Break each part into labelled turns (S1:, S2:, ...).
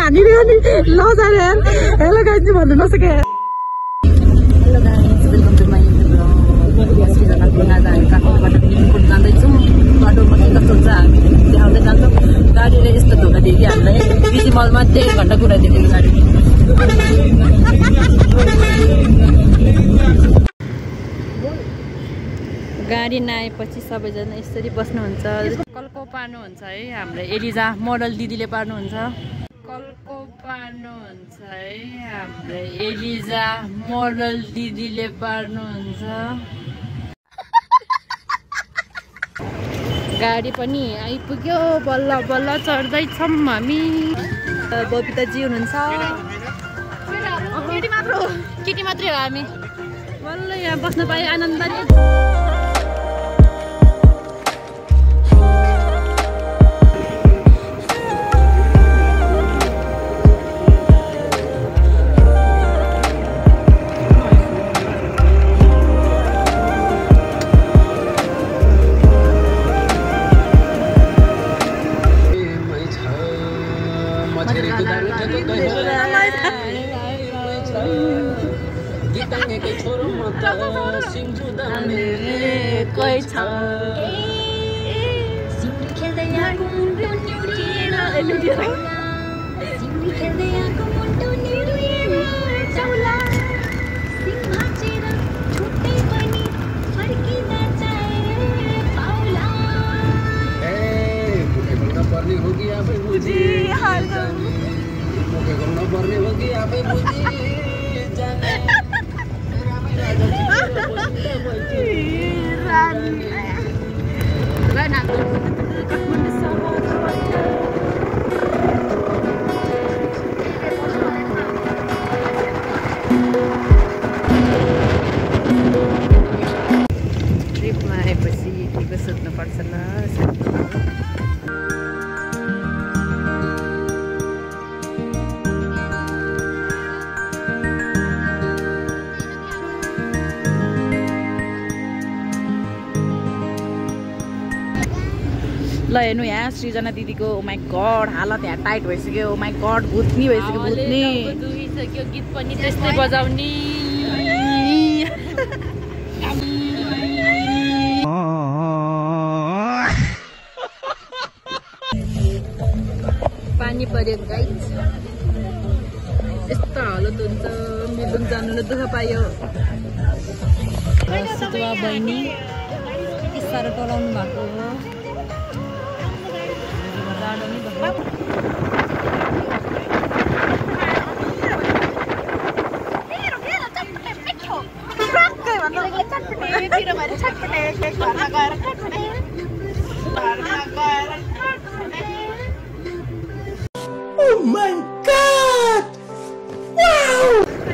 S1: हानिदियो नि नजाने यार हेलो गाइज भन्नु नसके hello guys welcome to my blog Srijana गुना जाने काठमाडौँबाट निमकोट जाँदैछौँ बाटोमा के कस्तो हुन्छ हामी देखाउँदै जान्छौँ गाडीले यस्तो धोका दियो कि हामीलाई बिजी मलमा 1.5 घन्टा कुराइदिएको गाडी गाडी नआएपछि सबैजना यसरी बस्नुहुन्छ कल्को पार्नुहुन्छ है हाम्रो एलिजा मोडल दिदीले पार्नुहुन्छ कल्को पार्नुहुन्छ है हाम्रो एलिजा मोडल दिदीले पार्नुहुन्छ गाडी पनि आइपुग्यो बल्ल बल्ल चढ्दैछौँ हामी बबिताजी हुनुहुन्छ केटी मात्रै हो हामी बल्ल यहाँ बस्न पाए आनन्द ट्रिपमा आएपछि के सोध्नुपर्छ ल हेर्नु यहाँ सृजना दिदीको ओ माई गड हालत यहाँ टाइट भइसक्यो ओ माई गड भुत्नी भइसक्यो भुत्नी दुइसक्यो गीत पनि त्यस्तै बजाउने पानी पर्यो गाइज यस्तो हालत हुन्छ मिलुङ जानुलाई दुःख पायो सुतुवा बहिनी यति साह्रो टलाउनु भएको हो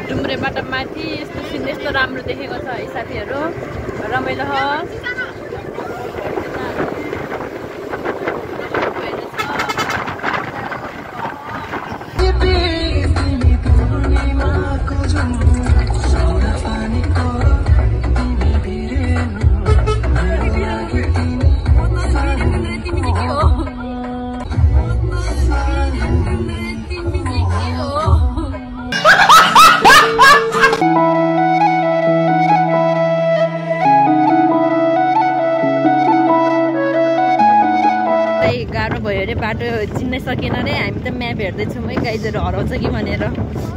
S1: डुम्रेबाट माथि यस्तो सिन यस्तो राम्रो देखेको छ है साथीहरू रमाइलो हो गाह्रो भयो अरे बाटो चिन्नै सकेन रे हामी त म्याप हेर्दैछौँ है गाइजहरू हराउँछ कि भनेर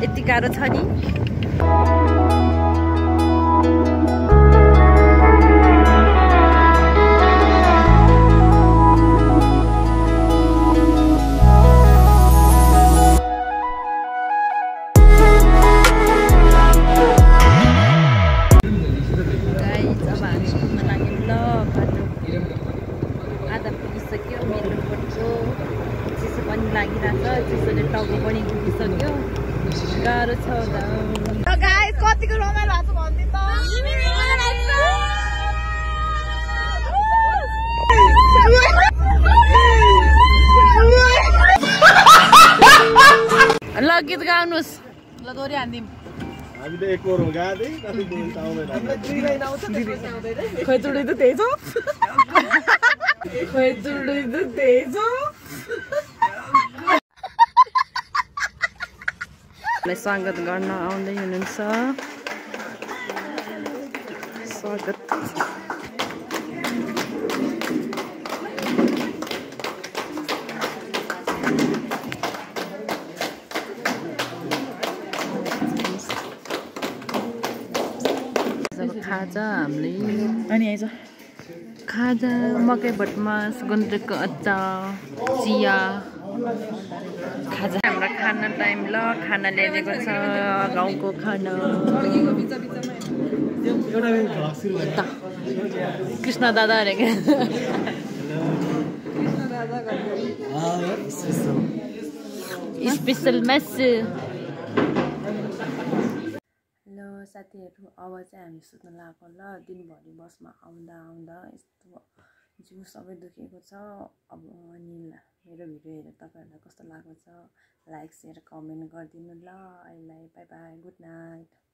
S1: यति गाह्रो छ नि गाह्रो छ गाइस कतिको रमाइलो भएको भन्दै ल गीत गाउनुस् ल दोहोरी हान्दिम हामीले एक कोर गादै कति बोल्छ आउँदैन हामीलाई 3 लाइन आउँछ त्यसपछि आउँदैन खोइ चुडै त त्यही छ खोइ चुडै त त्यही छ स्वागत गर्न आउँदै हुनुहुन्छ स्वागत खाजा हामीले अनि आइज खाजा मकै भटमास गुन्द्रुकको अचार चिया खाजा हाम्रो खाना टाइम ल खाना ल्याइदिएको छ गाउँको खाना कृष्ण दादा अरे क्या स्पेसल मेस साथीहरू अब चाहिँ हामी सुत्न लागेको ल दिनभरि बसमा आउँदा आउँदा यस्तो जिउ सबै दुखेको छ अब अनि मेरो भिडियो हेरेर तपाईँहरूलाई कस्तो लागेको छ लाइक शेयर कमेन्ट गरिदिनु ल अहिले बाई बाई गुड नाइट